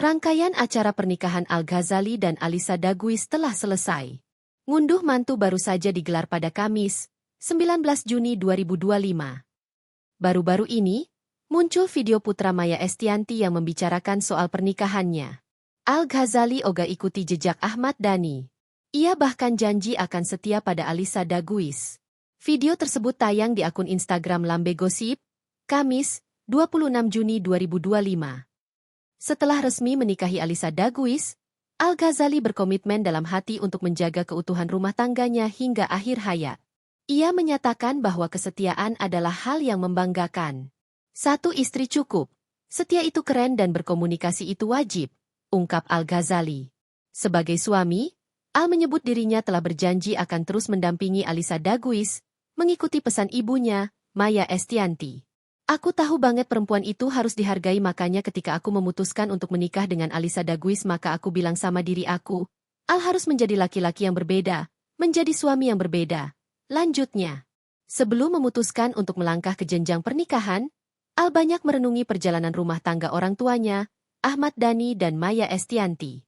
Rangkaian acara pernikahan Al-Ghazali dan Alisa Daguis telah selesai. Ngunduh mantu baru saja digelar pada Kamis, 19 Juni 2025. Baru-baru ini, muncul video putra Maya Estianty yang membicarakan soal pernikahannya. Al-Ghazali oga ikuti jejak Ahmad Dhani. Ia bahkan janji akan setia pada Alisa Daguis. Video tersebut tayang di akun Instagram Lambe Gosip, Kamis, 26 Juni 2025. Setelah resmi menikahi Alisa Daguis, Al-Ghazali berkomitmen dalam hati untuk menjaga keutuhan rumah tangganya hingga akhir hayat. Ia menyatakan bahwa kesetiaan adalah hal yang membanggakan. Satu istri cukup. Setia itu keren dan berkomunikasi itu wajib, ungkap Al-Ghazali. Sebagai suami, Al menyebut dirinya telah berjanji akan terus mendampingi Alisa Daguis, mengikuti pesan ibunya, Maya Estianty. Aku tahu banget perempuan itu harus dihargai, makanya ketika aku memutuskan untuk menikah dengan Alisa Daguis maka aku bilang sama diri aku, Al harus menjadi laki-laki yang berbeda, menjadi suami yang berbeda. Lanjutnya, sebelum memutuskan untuk melangkah ke jenjang pernikahan, Al banyak merenungi perjalanan rumah tangga orang tuanya, Ahmad Dhani dan Maya Estianty.